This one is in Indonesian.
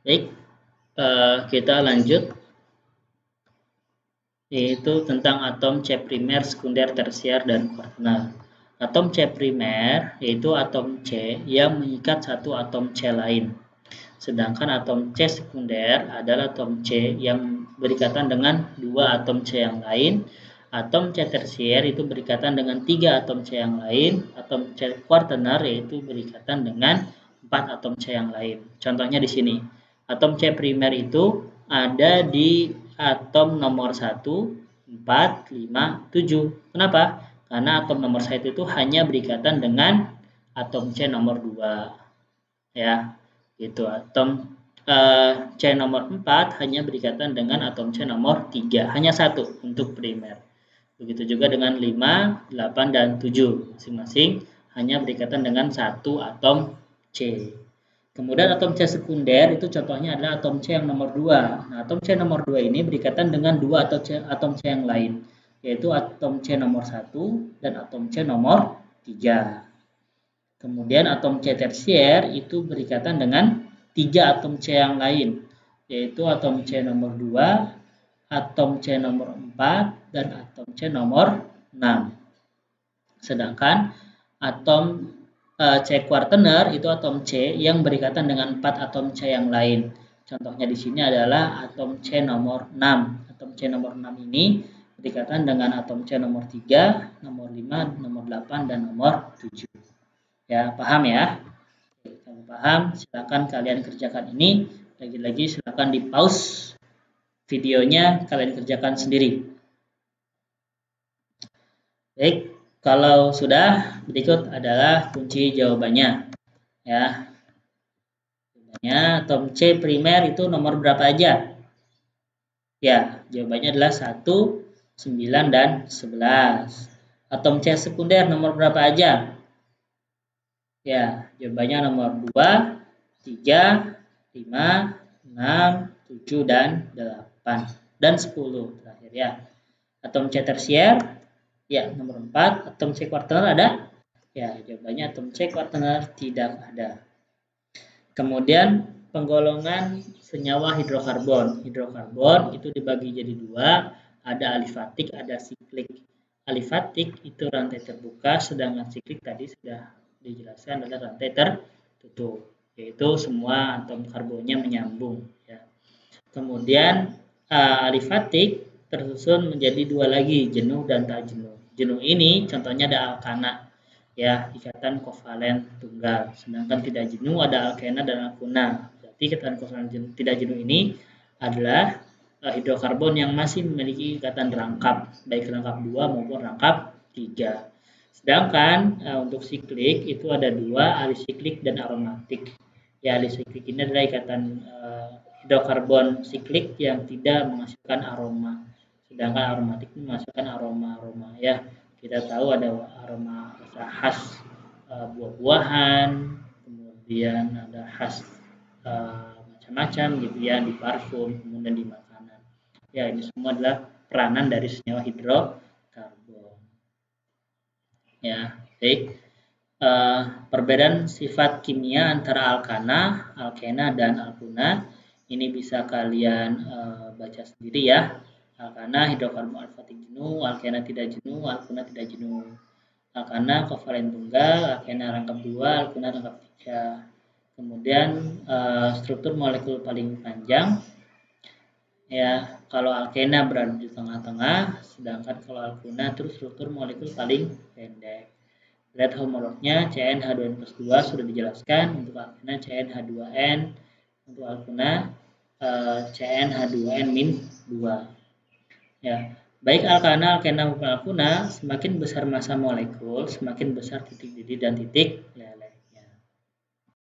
Baik, kita lanjut, yaitu tentang atom C primer, sekunder, tersier, dan kuartener. Atom C primer yaitu atom C yang mengikat satu atom C lain. Sedangkan atom C sekunder adalah atom C yang berikatan dengan dua atom C yang lain. Atom C tersier itu berikatan dengan tiga atom C yang lain. Atom C kuartener yaitu berikatan dengan 4 atom C yang lain. Contohnya di sini. Atom C primer itu ada di atom nomor 1, 4, 5, 7. Kenapa? Karena atom nomor 1 itu hanya berikatan dengan atom C nomor 2. Ya, gitu. Atom C nomor 4 hanya berikatan dengan atom C nomor 3. Hanya satu untuk primer. Begitu juga dengan 5, 8, dan 7. Masing-masing hanya berikatan dengan satu atom C. Kemudian atom C sekunder itu contohnya adalah atom C yang nomor 2. Nah, atom C nomor 2 ini berikatan dengan dua atom C yang lain, yaitu atom C nomor 1 dan atom C nomor 3. Kemudian atom C tersier itu berikatan dengan tiga atom C yang lain, yaitu atom C nomor 2, atom C nomor 4, dan atom C nomor 6. Sedangkan atom C kuartener itu atom C yang berikatan dengan 4 atom C yang lain. Contohnya di sini adalah atom C nomor 6. Atom C nomor 6 ini berikatan dengan atom C nomor 3, nomor 5, nomor 8, dan nomor 7. Ya, paham ya? Kalau paham, silakan kalian kerjakan ini. Lagi-lagi silakan di pause videonya, kalian kerjakan sendiri. Baik, kalau sudah, berikut adalah kunci jawabannya. Ya, jawabannya atom C primer itu nomor berapa aja? Ya, jawabannya adalah 1, 9, dan 11. Atom C sekunder nomor berapa aja? Ya, jawabannya nomor 2, 3, 5, 6, 7, dan 8. Dan 10 terakhir ya. Atom C tersier, ya nomor 4. Atom C kuartener ada? Ya, jawabannya atom C kuartener tidak ada. Kemudian penggolongan senyawa hidrokarbon. Hidrokarbon itu dibagi jadi dua, ada alifatik, ada siklik. Alifatik itu rantai terbuka, sedangkan siklik tadi sudah dijelaskan adalah rantai tertutup, yaitu semua atom karbonnya menyambung. Ya. Kemudian alifatik tersusun menjadi dua lagi, jenuh dan tak jenuh. Jenuh ini contohnya ada alkana, ya, ikatan kovalen tunggal. Sedangkan tidak jenuh ada alkena dan alkuna. Berarti ikatan kovalen tidak jenuh ini adalah hidrokarbon yang masih memiliki ikatan rangkap, baik rangkap 2 maupun rangkap 3. Sedangkan untuk siklik itu ada dua, alisiklik dan aromatik. Ya, alisiklik ini adalah ikatan hidrokarbon siklik yang tidak menghasilkan aroma. Sedangkan aromatik ini menghasilkan aroma-aroma. Ya, kita tahu ada aroma rasa khas buah-buahan, kemudian ada khas macam-macam gitu ya di parfum, kemudian di makanan. Ya, ini semua adalah peranan dari senyawa hidrokarbon. Ya, baik. Perbedaan sifat kimia antara alkana, alkena, dan alkuna ini bisa kalian baca sendiri ya. Alkana hidrokarbon alfatik jenuh, alkena tidak jenuh, alkuna tidak jenuh. Alkana kovalen tunggal, alkena rangkap 2, alkuna rangkap 3. Kemudian struktur molekul paling panjang, ya, kalau alkena berada di tengah-tengah, sedangkan kalau alkuna terus struktur molekul paling pendek. Lihat homolognya CnH2n plus 2 sudah dijelaskan. Untuk alkena CnH2n, untuk alkuna CnH2n min 2. Ya, baik alkana, alkena maupun alkuna, semakin besar massa molekul, semakin besar titik didih dan titik leleh.